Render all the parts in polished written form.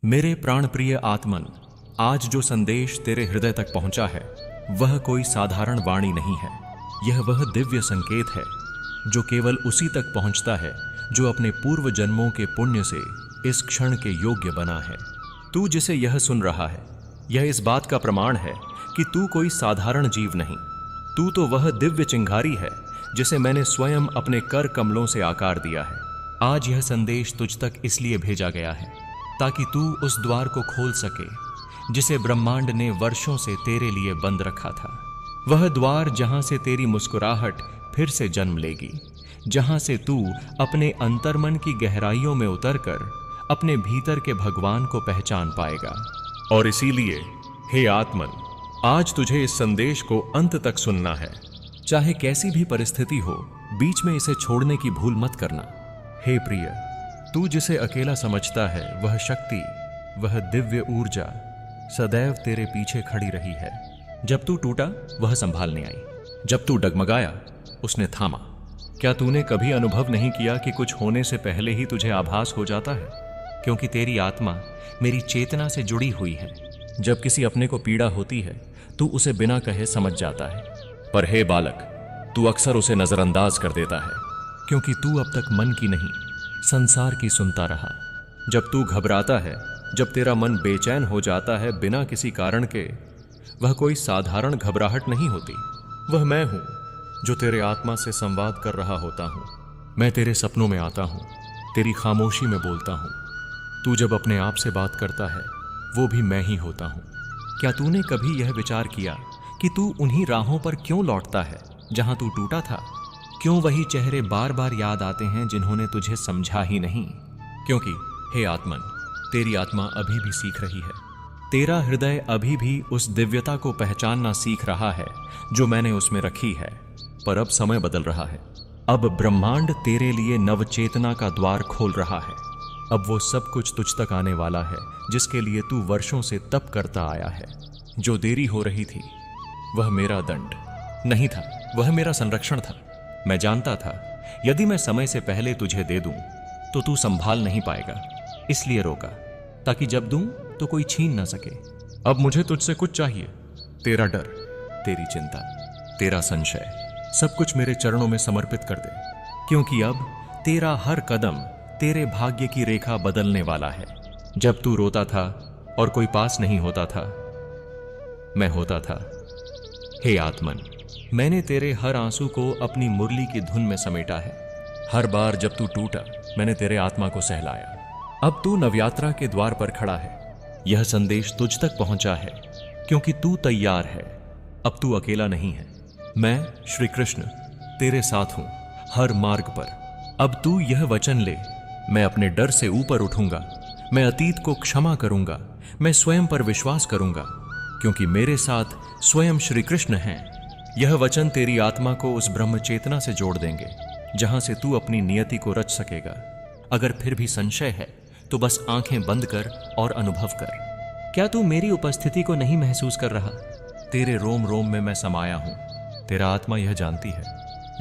मेरे प्राण प्रिय आत्मन, आज जो संदेश तेरे हृदय तक पहुंचा है वह कोई साधारण वाणी नहीं है। यह वह दिव्य संकेत है जो केवल उसी तक पहुंचता है जो अपने पूर्व जन्मों के पुण्य से इस क्षण के योग्य बना है। तू जिसे यह सुन रहा है, यह इस बात का प्रमाण है कि तू कोई साधारण जीव नहीं। तू तो वह दिव्य चिंगारी है जिसे मैंने स्वयं अपने कर कमलों से आकार दिया है। आज यह संदेश तुझ तक इसलिए भेजा गया है ताकि तू उस द्वार को खोल सके जिसे ब्रह्मांड ने वर्षों से तेरे लिए बंद रखा था। वह द्वार जहां से तेरी मुस्कुराहट फिर से जन्म लेगी, जहां से तू अपने अंतर्मन की गहराइयों में उतरकर अपने भीतर के भगवान को पहचान पाएगा। और इसीलिए हे आत्मन, आज तुझे इस संदेश को अंत तक सुनना है। चाहे कैसी भी परिस्थिति हो, बीच में इसे छोड़ने की भूल मत करना। हे प्रिय, तू जिसे अकेला समझता है वह शक्ति, वह दिव्य ऊर्जा सदैव तेरे पीछे खड़ी रही है। जब तू टूटा वह संभालने आई, जब तू डगमगाया उसने थामा। क्या तूने कभी अनुभव नहीं किया कि कुछ होने से पहले ही तुझे आभास हो जाता है? क्योंकि तेरी आत्मा मेरी चेतना से जुड़ी हुई है। जब किसी अपने को पीड़ा होती है तू उसे बिना कहे समझ जाता है, पर हे बालक, तू अक्सर उसे नजरअंदाज कर देता है क्योंकि तू अब तक मन की नहीं संसार की सुनता रहा। जब तू घबराता है, जब तेरा मन बेचैन हो जाता है बिना किसी कारण के, वह कोई साधारण घबराहट नहीं होती। वह मैं हूं जो तेरे आत्मा से संवाद कर रहा होता हूं। मैं तेरे सपनों में आता हूं, तेरी खामोशी में बोलता हूं। तू जब अपने आप से बात करता है वो भी मैं ही होता हूं। क्या तूने कभी यह विचार किया कि तू उन्हीं राहों पर क्यों लौटता है जहां तू टूटा था? क्यों वही चेहरे बार बार याद आते हैं जिन्होंने तुझे समझा ही नहीं? क्योंकि हे आत्मन, तेरी आत्मा अभी भी सीख रही है। तेरा हृदय अभी भी उस दिव्यता को पहचानना सीख रहा है जो मैंने उसमें रखी है। पर अब समय बदल रहा है। अब ब्रह्मांड तेरे लिए नवचेतना का द्वार खोल रहा है। अब वो सब कुछ तुझ तक आने वाला है जिसके लिए तू वर्षों से तप करता आया है। जो देरी हो रही थी वह मेरा दंड नहीं था, वह मेरा संरक्षण था। मैं जानता था यदि मैं समय से पहले तुझे दे दूं तो तू संभाल नहीं पाएगा, इसलिए रोका ताकि जब दूं तो कोई छीन ना सके। अब मुझे तुझसे कुछ चाहिए। तेरा डर, तेरी चिंता, तेरा संशय, सब कुछ मेरे चरणों में समर्पित कर दे, क्योंकि अब तेरा हर कदम तेरे भाग्य की रेखा बदलने वाला है। जब तू रोता था और कोई पास नहीं होता था, मैं होता था। हे आत्मन, मैंने तेरे हर आंसू को अपनी मुरली की धुन में समेटा है। हर बार जब तू टूटा मैंने तेरे आत्मा को सहलाया। अब तू नवयात्रा के द्वार पर खड़ा है। यह संदेश तुझ तक पहुंचा है क्योंकि तू तैयार है। अब तू अकेला नहीं है। मैं श्री कृष्ण तेरे साथ हूं हर मार्ग पर। अब तू यह वचन ले, मैं अपने डर से ऊपर उठूंगा, मैं अतीत को क्षमा करूंगा, मैं स्वयं पर विश्वास करूंगा क्योंकि मेरे साथ स्वयं श्री कृष्ण हैं। यह वचन तेरी आत्मा को उस ब्रह्म चेतना से जोड़ देंगे जहां से तू अपनी नियति को रच सकेगा। अगर फिर भी संशय है तो बस आंखें बंद कर और अनुभव कर। क्या तू मेरी उपस्थिति को नहीं महसूस कर रहा? तेरे रोम रोम में मैं समाया हूं। तेरा आत्मा यह जानती है,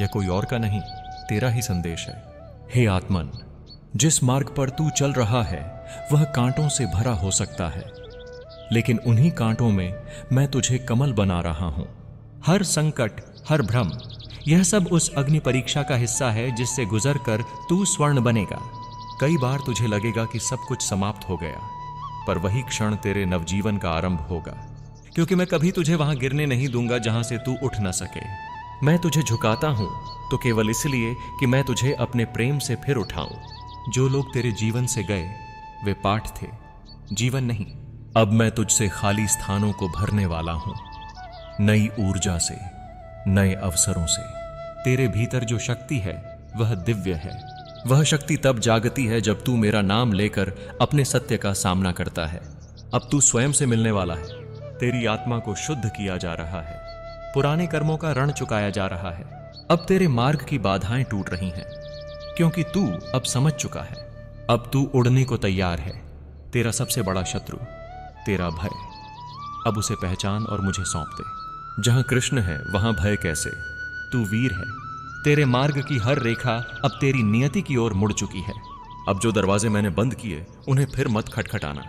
यह कोई और का नहीं, तेरा ही संदेश है। हे आत्मन, जिस मार्ग पर तू चल रहा है वह कांटों से भरा हो सकता है, लेकिन उन्हीं कांटों में मैं तुझे कमल बना रहा हूं। हर संकट, हर भ्रम, यह सब उस अग्नि परीक्षा का हिस्सा है जिससे गुजर कर तू स्वर्ण बनेगा। कई बार तुझे लगेगा कि सब कुछ समाप्त हो गया, पर वही क्षण तेरे नवजीवन का आरंभ होगा, क्योंकि मैं कभी तुझे वहां गिरने नहीं दूंगा जहां से तू उठ न सके। मैं तुझे झुकाता हूं तो केवल इसलिए कि मैं तुझे अपने प्रेम से फिर उठाऊं। जो लोग तेरे जीवन से गए वे पाठ थे, जीवन नहीं। अब मैं तुझसे खाली स्थानों को भरने वाला हूं, नई ऊर्जा से, नए अवसरों से। तेरे भीतर जो शक्ति है वह दिव्य है। वह शक्ति तब जागती है जब तू मेरा नाम लेकर अपने सत्य का सामना करता है। अब तू स्वयं से मिलने वाला है। तेरी आत्मा को शुद्ध किया जा रहा है, पुराने कर्मों का ऋण चुकाया जा रहा है। अब तेरे मार्ग की बाधाएं टूट रही हैं क्योंकि तू अब समझ चुका है। अब तू उड़ने को तैयार है। तेरा सबसे बड़ा शत्रु तेरा भय, अब उसे पहचान और मुझे सौंप दे। जहां कृष्ण है वहां भय कैसे? तू वीर है। तेरे मार्ग की हर रेखा अब तेरी नियति की ओर मुड़ चुकी है। अब जो दरवाजे मैंने बंद किए उन्हें फिर मत खटखटाना।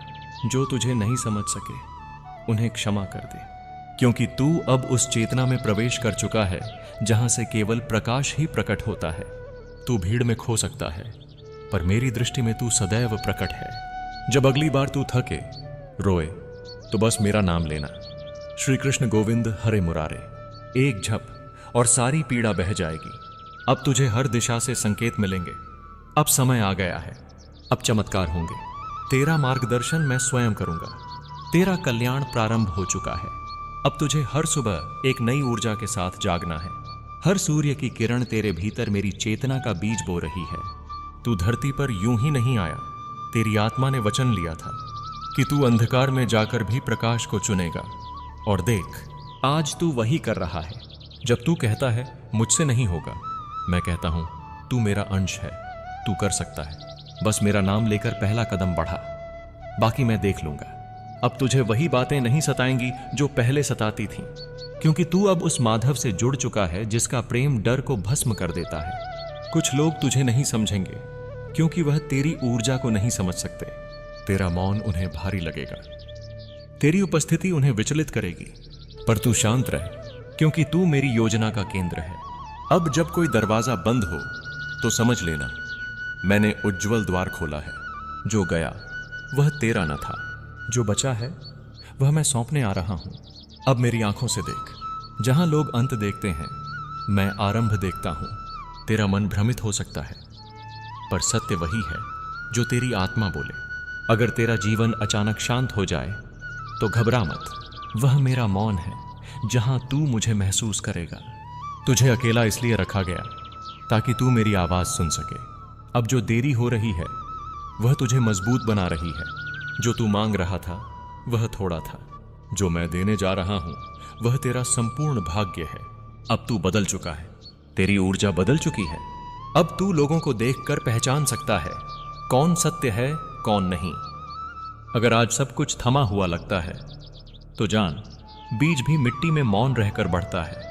जो तुझे नहीं समझ सके उन्हें क्षमा कर दे, क्योंकि तू अब उस चेतना में प्रवेश कर चुका है जहां से केवल प्रकाश ही प्रकट होता है। तू भीड़ में खो सकता है, पर मेरी दृष्टि में तू सदैव प्रकट है। जब अगली बार तू थके, रोए, तो बस मेरा नाम लेना, श्री कृष्ण गोविंद हरे मुरारे। एक झप और सारी पीड़ा बह जाएगी। अब तुझे हर दिशा से संकेत मिलेंगे। अब समय आ गया है, अब चमत्कार होंगे। तेरा मार्गदर्शन मैं स्वयं करूंगा। तेरा कल्याण प्रारंभ हो चुका है। अब तुझे हर सुबह एक नई ऊर्जा के साथ जागना है। हर सूर्य की किरण तेरे भीतर मेरी चेतना का बीज बो रही है। तू धरती पर यूं ही नहीं आया। तेरी आत्मा ने वचन लिया था कि तू अंधकार में जाकर भी प्रकाश को चुनेगा। और देख, आज तू वही कर रहा है। जब तू कहता है मुझसे नहीं होगा, मैं कहता हूं तू मेरा अंश है, तू कर सकता है। बस मेरा नाम लेकर पहला कदम बढ़ा, बाकी मैं देख लूंगा। अब तुझे वही बातें नहीं सताएंगी जो पहले सताती थीं, क्योंकि तू अब उस माधव से जुड़ चुका है जिसका प्रेम डर को भस्म कर देता है। कुछ लोग तुझे नहीं समझेंगे क्योंकि वह तेरी ऊर्जा को नहीं समझ सकते। तेरा मौन उन्हें भारी लगेगा, तेरी उपस्थिति उन्हें विचलित करेगी, पर तू शांत रह, क्योंकि तू मेरी योजना का केंद्र है। अब जब कोई दरवाजा बंद हो तो समझ लेना मैंने उज्जवल द्वार खोला है। जो गया वह तेरा न था, जो बचा है वह मैं सौंपने आ रहा हूं। अब मेरी आंखों से देख, जहां लोग अंत देखते हैं मैं आरंभ देखता हूं। तेरा मन भ्रमित हो सकता है, पर सत्य वही है जो तेरी आत्मा बोले। अगर तेरा जीवन अचानक शांत हो जाए तो घबरा मत, वह मेरा मौन है जहां तू मुझे महसूस करेगा। तुझे अकेला इसलिए रखा गया ताकि तू मेरी आवाज सुन सके। अब जो देरी हो रही है वह तुझे मजबूत बना रही है। जो तू मांग रहा था वह थोड़ा था, जो मैं देने जा रहा हूं वह तेरा संपूर्ण भाग्य है। अब तू बदल चुका है, तेरी ऊर्जा बदल चुकी है। अब तू लोगों को देखकर पहचान सकता है कौन सत्य है कौन नहीं। अगर आज सब कुछ थमा हुआ लगता है तो जान, बीज भी मिट्टी में मौन रहकर बढ़ता है।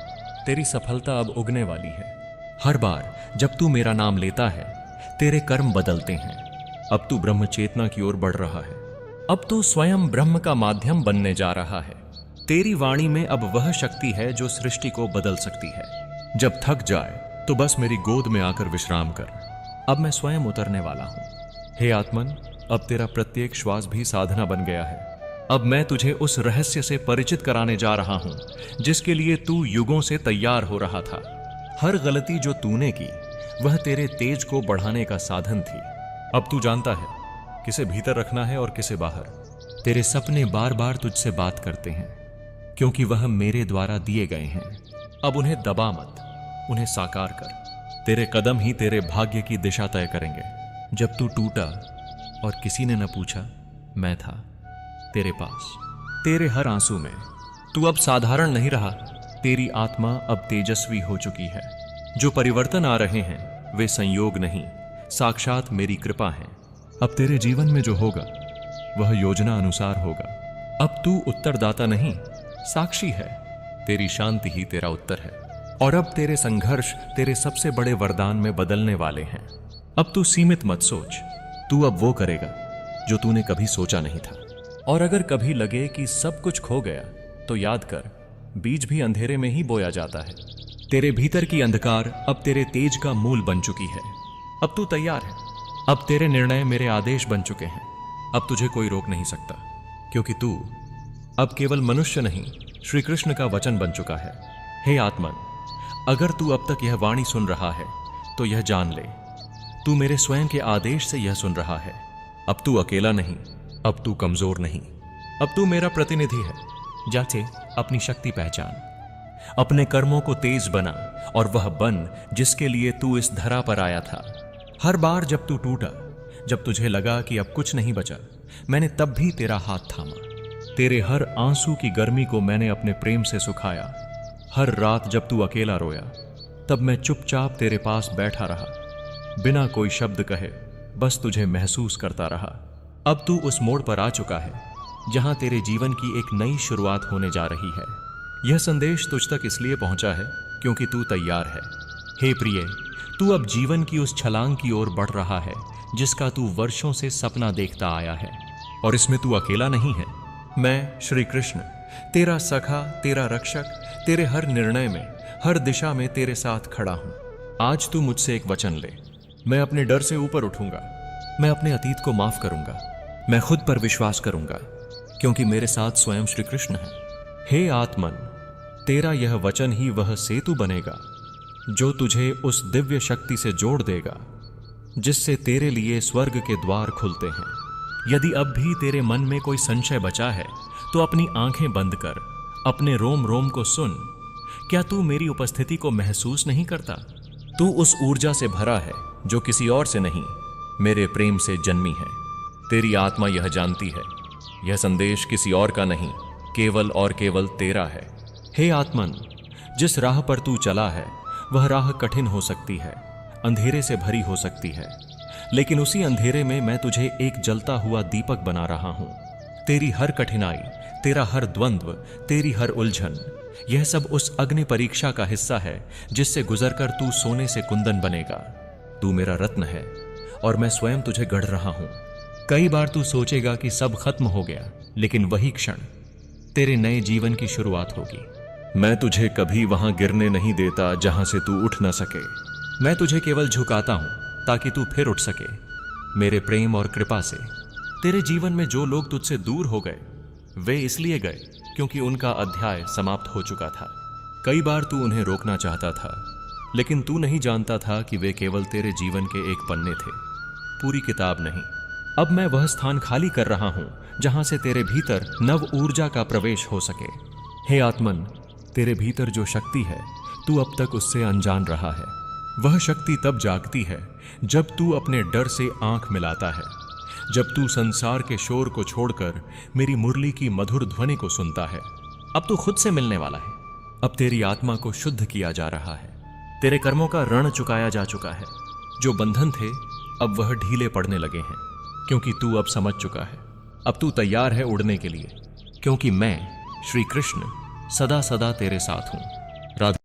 तेरी सफलता अब उगने वाली है। हर बार जब तू मेरा नाम लेता है तेरे कर्म बदलते हैं। अब तू ब्रह्म चेतना की ओर बढ़ रहा है। अब तू स्वयं ब्रह्म का माध्यम बनने जा रहा है। तेरी वाणी में अब वह शक्ति है जो सृष्टि को बदल सकती है। जब थक जाए तो बस मेरी गोद में आकर विश्राम कर। अब मैं स्वयं उतरने वाला हूं। हे आत्मन, अब तेरा प्रत्येक श्वास भी साधना बन गया है। अब मैं तुझे उस रहस्य से परिचित कराने जा रहा हूं जिसके लिए तू युगों से तैयार हो रहा था। हर गलती जो तूने की वह तेरे तेज को बढ़ाने का साधन थी। अब तू जानता है किसे भीतर रखना है और किसे बाहर। तेरे सपने बार बार तुझसे बात करते हैं क्योंकि वह मेरे द्वारा दिए गए हैं। अब उन्हें दबा मत, उन्हें साकार कर। तेरे कदम ही तेरे भाग्य की दिशा तय करेंगे। जब तू टूटा और किसी ने न पूछा, मैं था तेरे पास। तेरे हर आंसू में तू अब साधारण नहीं रहा। तेरी आत्मा अब तेजस्वी हो चुकी है। जो परिवर्तन आ रहे हैं वे संयोग नहीं, साक्षात मेरी कृपा है। अब तेरे जीवन में जो होगा वह योजना अनुसार होगा। अब तू उत्तरदाता नहीं, साक्षी है। तेरी शांति ही तेरा उत्तर है। और अब तेरे संघर्ष तेरे सबसे बड़े वरदान में बदलने वाले हैं। अब तू सीमित मत सोच, तू अब वो करेगा जो तूने कभी सोचा नहीं था। और अगर कभी लगे कि सब कुछ खो गया तो याद कर, बीज भी अंधेरे में ही बोया जाता है। तेरे भीतर की अंधकार अब तेरे तेज का मूल बन चुकी है। अब तू तैयार है। अब तेरे निर्णय मेरे आदेश बन चुके हैं। अब तुझे कोई रोक नहीं सकता, क्योंकि तू अब केवल मनुष्य नहीं, श्री कृष्ण का वचन बन चुका है। हे आत्मन, अगर तू अब तक यह वाणी सुन रहा है तो यह जान ले, तू मेरे स्वयं के आदेश से यह सुन रहा है। अब तू अकेला नहीं, अब तू कमजोर नहीं, अब तू मेरा प्रतिनिधि है। जाके अपनी शक्ति पहचान, अपने कर्मों को तेज बना और वह बन जिसके लिए तू इस धरा पर आया था। हर बार जब तू टूटा, जब तुझे लगा कि अब कुछ नहीं बचा, मैंने तब भी तेरा हाथ थामा। तेरे हर आंसू की गर्मी को मैंने अपने प्रेम से सुखाया। हर रात जब तू अकेला रोया, तब मैं चुपचाप तेरे पास बैठा रहा, बिना कोई शब्द कहे, बस तुझे महसूस करता रहा। अब तू उस मोड़ पर आ चुका है जहां तेरे जीवन की एक नई शुरुआत होने जा रही है। यह संदेश तुझ तक इसलिए पहुंचा है क्योंकि तू तैयार है। हे प्रिय, तू अब जीवन की उस छलांग की ओर बढ़ रहा है जिसका तू वर्षों से सपना देखता आया है। और इसमें तू अकेला नहीं है। मैं श्री कृष्ण, तेरा सखा, तेरा रक्षक, तेरे हर निर्णय में, हर दिशा में तेरे साथ खड़ा हूं। आज तू मुझसे एक वचन ले। मैं अपने डर से ऊपर उठूंगा। मैं अपने अतीत को माफ करूंगा। मैं खुद पर विश्वास करूंगा, क्योंकि मेरे साथ स्वयं श्री कृष्ण है। हे आत्मन, तेरा यह वचन ही वह सेतु बनेगा जो तुझे उस दिव्य शक्ति से जोड़ देगा जिससे तेरे लिए स्वर्ग के द्वार खुलते हैं। यदि अब भी तेरे मन में कोई संशय बचा है तो अपनी आंखें बंद कर अपने रोम रोम को सुन। क्या तू मेरी उपस्थिति को महसूस नहीं करता? तू उस ऊर्जा से भरा है जो किसी और से नहीं, मेरे प्रेम से जन्मी है। तेरी आत्मा यह जानती है, यह संदेश किसी और का नहीं, केवल और केवल तेरा है। हे आत्मन, जिस राह पर तू चला है वह राह कठिन हो सकती है, अंधेरे से भरी हो सकती है, लेकिन उसी अंधेरे में मैं तुझे एक जलता हुआ दीपक बना रहा हूं। तेरी हर कठिनाई, तेरा हर द्वंद्व, तेरी हर उलझन, यह सब उस अग्नि परीक्षा का हिस्सा है जिससे गुजरकर तू सोने से कुंदन बनेगा। तू मेरा रत्न है और मैं स्वयं तुझे गढ़ रहा हूं। कई बार तू सोचेगा कि सब खत्म हो गया, लेकिन वही क्षण तेरे नए जीवन की शुरुआत होगी। मैं तुझे कभी वहां गिरने नहीं देता जहां से तू उठ न सके। मैं तुझे केवल झुकाता हूं ताकि तू फिर उठ सके। मेरे प्रेम और कृपा से तेरे जीवन में जो लोग तुझसे दूर हो गए वे इसलिए गए क्योंकि उनका अध्याय समाप्त हो चुका था। कई बार तू उन्हें रोकना चाहता था, लेकिन तू नहीं जानता था कि वे केवल तेरे जीवन के एक पन्ने थे, पूरी किताब नहीं। अब मैं वह स्थान खाली कर रहा हूं जहां से तेरे भीतर नव ऊर्जा का प्रवेश हो सके। हे आत्मन, तेरे भीतर जो शक्ति है तू अब तक उससे अनजान रहा है। वह शक्ति तब जागती है जब तू अपने डर से आंख मिलाता है, जब तू संसार के शोर को छोड़कर मेरी मुरली की मधुर ध्वनि को सुनता है। अब तू खुद से मिलने वाला है। अब तेरी आत्मा को शुद्ध किया जा रहा है। तेरे कर्मों का ऋण चुकाया जा चुका है। जो बंधन थे अब वह ढीले पड़ने लगे हैं, क्योंकि तू अब समझ चुका है। अब तू तैयार है उड़ने के लिए, क्योंकि मैं श्री कृष्ण सदा सदा तेरे साथ हूं। राधे।